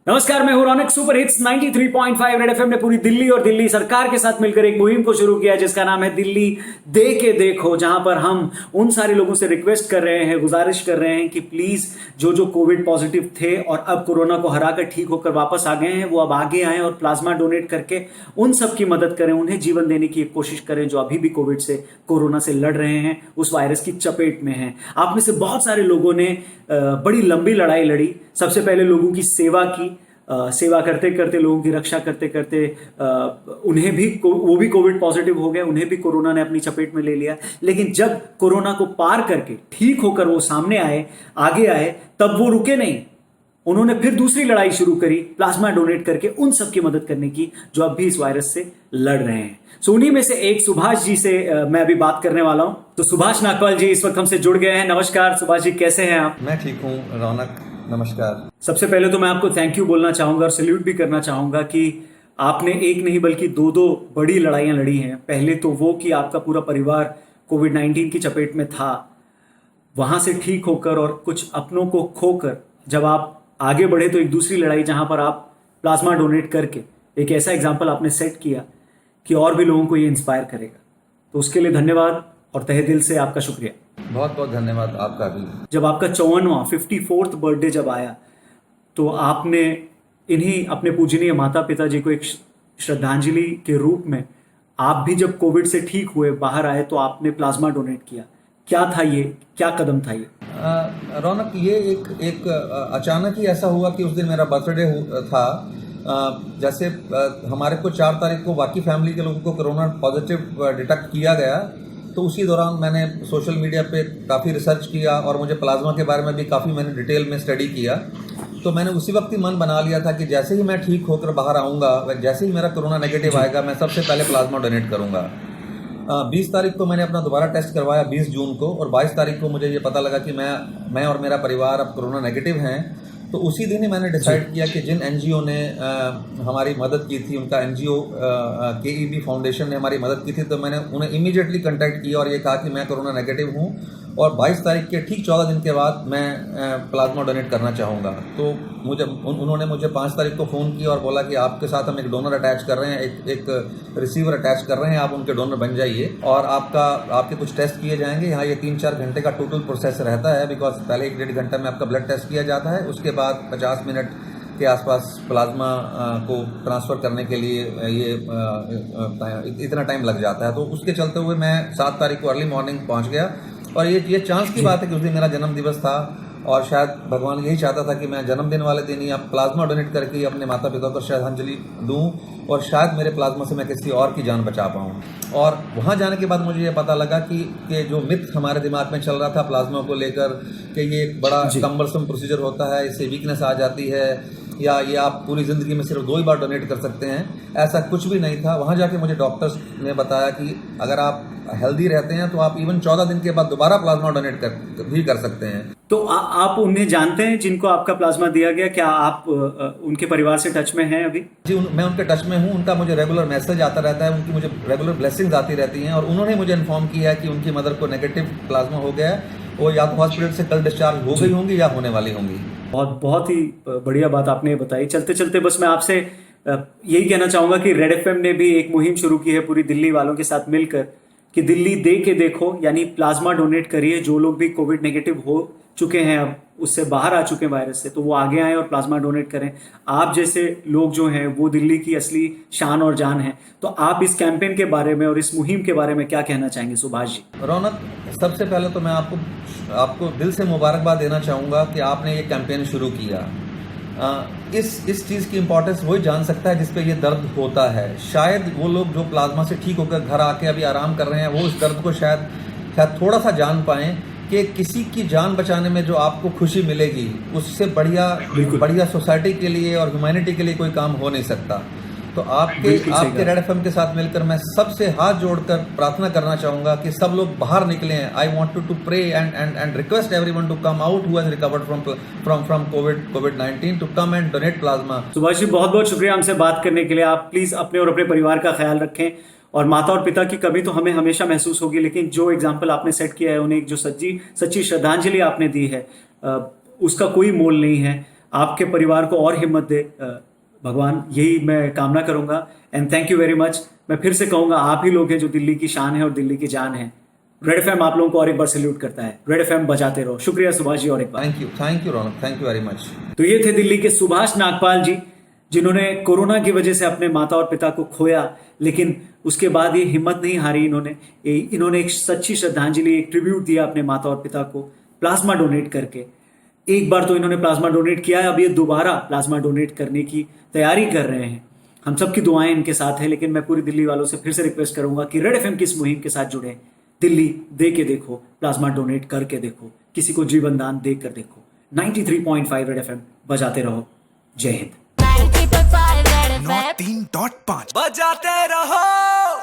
नमस्कार, मैं हूं रौनक। सुपर हिट्स 93.5 रेड एफएम ने पूरी दिल्ली और दिल्ली सरकार के साथ मिलकर एक मुहिम को शुरू किया जिसका नाम है दिल्ली दे के देखो, जहां पर हम उन सारे लोगों से रिक्वेस्ट कर रहे हैं, गुजारिश कर रहे हैं कि प्लीज जो जो कोविड पॉजिटिव थे और अब कोरोना को हराकर ठीक होकर वापस आ गए हैं, वो अब आगे आए और प्लाज्मा डोनेट करके उन सब की मदद करें, उन्हें जीवन देने की एक कोशिश करें जो अभी भी कोविड से, कोरोना से लड़ रहे हैं, उस वायरस की चपेट में हैं। आप में से बहुत सारे लोगों ने बड़ी लंबी लड़ाई लड़ी। सबसे पहले लोगों की सेवा की, सेवा करते करते, लोगों की रक्षा करते करते उन्हें भी, वो भी कोविड पॉजिटिव हो गए, उन्हें भी कोरोना ने अपनी चपेट में ले लिया। लेकिन जब कोरोना को पार करके ठीक होकर वो सामने आए, आगे आए, तब वो रुके नहीं। उन्होंने फिर दूसरी लड़ाई शुरू करी, प्लाज्मा डोनेट करके उन सब की मदद करने की जो अब भी इस वायरस से लड़ रहे हैं। सो उन्हीं में से एक सुभाष जी से मैं अभी बात करने वाला हूं। तो सुभाष नागपाल जी इस वक्त हमसे जुड़ गए हैं। नमस्कार सुभाष जी, कैसे हैं आप? मैं ठीक हूँ रौनक, नमस्कार। सबसे पहले तो मैं आपको थैंक यू बोलना चाहूंगा और सैल्यूट भी करना चाहूंगा कि आपने एक नहीं बल्कि दो दो बड़ी लड़ाइयां लड़ी हैं। पहले तो वो कि आपका पूरा परिवार कोविड 19 की चपेट में था, वहां से ठीक होकर और कुछ अपनों को खोकर जब आप आगे बढ़े तो एक दूसरी लड़ाई जहां पर आप प्लाज्मा डोनेट करके एक ऐसा एग्जाम्पल आपने सेट किया कि और भी लोगों को ये इंस्पायर करेगा। तो उसके लिए धन्यवाद और तहे दिल से आपका शुक्रिया। बहुत बहुत धन्यवाद आपका भी। जब आपका 54वां 54th बर्थडे जब आया तो आपने इन्हीं अपने पूजनीय माता पिता जी को एक श्रद्धांजलि के रूप में, आप भी जब कोविड से ठीक हुए बाहर आए तो आपने प्लाज्मा डोनेट किया। क्या था ये, क्या कदम था ये? रौनक, ये एक अचानक ही ऐसा हुआ कि उस दिन मेरा बर्थडे था। जैसे हमारे को 4 तारीख को बाकी फैमिली के लोगों को कोरोना पॉजिटिव डिटेक्ट किया गया, तो उसी दौरान मैंने सोशल मीडिया पे काफ़ी रिसर्च किया और मुझे प्लाज्मा के बारे में भी काफ़ी मैंने डिटेल में स्टडी किया। तो मैंने उसी वक्त ही मन बना लिया था कि जैसे ही मैं ठीक होकर बाहर आऊँगा, जैसे ही मेरा कोरोना नेगेटिव आएगा, मैं सबसे पहले प्लाज्मा डोनेट करूँगा। 20 तारीख को मैंने अपना दोबारा टेस्ट करवाया 20 जून को, और 22 तारीख को मुझे ये पता लगा कि मैं और मेरा परिवार अब कोरोना नेगेटिव हैं। तो उसी दिन ही मैंने डिसाइड किया कि जिन एनजीओ ने हमारी मदद की थी, उनका एनजीओ KEB फाउंडेशन ने हमारी मदद की थी, तो मैंने उन्हें इमीडिएटली कांटेक्ट किया और ये कहा कि मैं कोरोना नेगेटिव हूँ और 22 तारीख के ठीक 14 दिन के बाद मैं प्लाज्मा डोनेट करना चाहूँगा। तो उन्होंने मुझे 5 तारीख को फ़ोन किया और बोला कि आपके साथ हम एक डोनर अटैच कर रहे हैं, एक रिसीवर अटैच कर रहे हैं, आप उनके डोनर बन जाइए और आपके कुछ टेस्ट किए जाएंगे। यहाँ ये 3-4 घंटे का टोटल प्रोसेस रहता है, बिकॉज पहले 1-1.5 घंटे में आपका ब्लड टेस्ट किया जाता है, उसके बाद 50 मिनट के आसपास प्लाज्मा को ट्रांसफ़र करने के लिए ये इतना टाइम लग जाता है। तो उसके चलते हुए मैं 7 तारीख को अर्ली मॉर्निंग पहुँच गया। और ये चांस की बात है कि उस दिन मेरा जन्म दिवस था और शायद भगवान यही चाहता था कि मैं जन्मदिन वाले दिन ही अब प्लाज्मा डोनेट करके अपने माता पिता को श्रद्धांजलि दूं और शायद मेरे प्लाज्मा से मैं किसी और की जान बचा पाऊं। और वहां जाने के बाद मुझे ये पता लगा कि जो मिथ हमारे दिमाग में चल रहा था प्लाज्मा को लेकर कि ये एक बड़ा कम्बरसम प्रोसीजर होता है, इससे वीकनेस आ जाती है, या ये आप पूरी ज़िंदगी में सिर्फ 2 ही बार डोनेट कर सकते हैं, ऐसा कुछ भी नहीं था। वहाँ जाके मुझे डॉक्टर्स ने बताया कि अगर आप हेल्दी रहते हैं तो आप इवन 14 दिन के बाद दोबारा प्लाज्मा डोनेट भी कर सकते हैं। तो आप उन्हें जानते हैं जिनको आपका प्लाज्मा दिया गया? क्या आप उनके परिवार से टच में हैं अभी? जी, मैं उनके टच में हूँ। उनका मुझे रेगुलर मैसेज आता रहता है, उनकी मुझे रेगुलर ब्लेसिंग्स आती रहती हैं और उन्होंने मुझे इन्फॉर्म किया है कि उनकी मदर को नेगेटिव प्लाज्मा हो गया है, वो या तो हॉस्पिटल से कल डिस्चार्ज हो गई होंगी या होने वाली होंगी। बहुत ही बढ़िया बात आपने बताई। चलते चलते बस मैं आपसे यही कहना चाहूंगा कि रेड एफएम ने भी एक मुहिम शुरू की है पूरी दिल्ली वालों के साथ मिलकर कि दिल्ली दे के देखो, यानी प्लाज्मा डोनेट करिए। जो लोग भी कोविड नेगेटिव हो चुके हैं, अब उससे बाहर आ चुके हैं वायरस से, तो वो आगे आए और प्लाज्मा डोनेट करें। आप जैसे लोग जो हैं वो दिल्ली की असली शान और जान हैं। तो आप इस कैंपेन के बारे में और इस मुहिम के बारे में क्या कहना चाहेंगे सुभाष जी? रौनक, सबसे पहले तो मैं आपको दिल से मुबारकबाद देना चाहूँगा कि आपने ये कैंपेन शुरू किया। इस चीज़ की इम्पोर्टेंस वही जान सकता है जिस पे ये दर्द होता है। शायद वो लोग जो प्लाज्मा से ठीक होकर घर आके अभी आराम कर रहे हैं, वो इस दर्द को शायद थोड़ा सा जान पाएँ कि किसी की जान बचाने में जो आपको खुशी मिलेगी, उससे बढ़िया सोसाइटी के लिए और ह्यूमैनिटी के लिए कोई काम हो नहीं सकता। तो आपके रेड एफएम के साथ मिलकर मैं सबसे हाथ जोड़कर प्रार्थना करना चाहूँगा कि सब लोग बाहर निकलें। I want to pray and request everyone to come out who has recovered from कोविड-19 to come and donate plasma. Subhash ji, बहुत बहुत शुक्रिया हमसे बात करने के लिए। आप प्लीज अपने और अपने परिवार का ख्याल रखें और माता और पिता की कमी तो हमें हमेशा महसूस होगी, लेकिन जो एग्जाम्पल आपने सेट किया है, उन्हें जो सच्ची श्रद्धांजलि आपने दी है, उसका कोई मोल नहीं है। आपके परिवार को और हिम्मत दे भगवान, यही मैं कामना करूंगा। And thank you very much. मैं फिर से कहूंगा, आप ही लोग हैं जो दिल्ली की शान है और दिल्ली की जान है। रेड एफएम आप लोगों को और एक बार सैल्यूट करता है। रेड एफएम बजाते रहो। शुक्रिया सुभाष जी और एक बार। Thank you Raunak, thank you very much. तो ये थे दिल्ली के सुभाष नागपाल जी, जिन्होंने कोरोना की वजह से अपने माता और पिता को खोया, लेकिन उसके बाद ये हिम्मत नहीं हारी। इन्होंने एक सच्ची श्रद्धांजलि, एक ट्रिब्यूट दिया अपने माता और पिता को प्लाज्मा डोनेट करके। एक बार तो इन्होंने प्लाज्मा डोनेट किया है, अब ये दोबारा प्लाज्मा डोनेट करने की तैयारी कर रहे हैं। हम सबकी दुआएं इनके साथ है, लेकिन मैं पूरी दिल्ली वालों से फिर से रिक्वेस्ट करूंगा कि रेड एफएम की इस मुहिम के साथ जुड़े। दिल्ली दे के देखो, प्लाज्मा डोनेट करके देखो, किसी को जीवन दान दे कर देखो। 93.5 रेड एफएम बजाते रहो। जय हिंद। 93.5 बजाते रहो।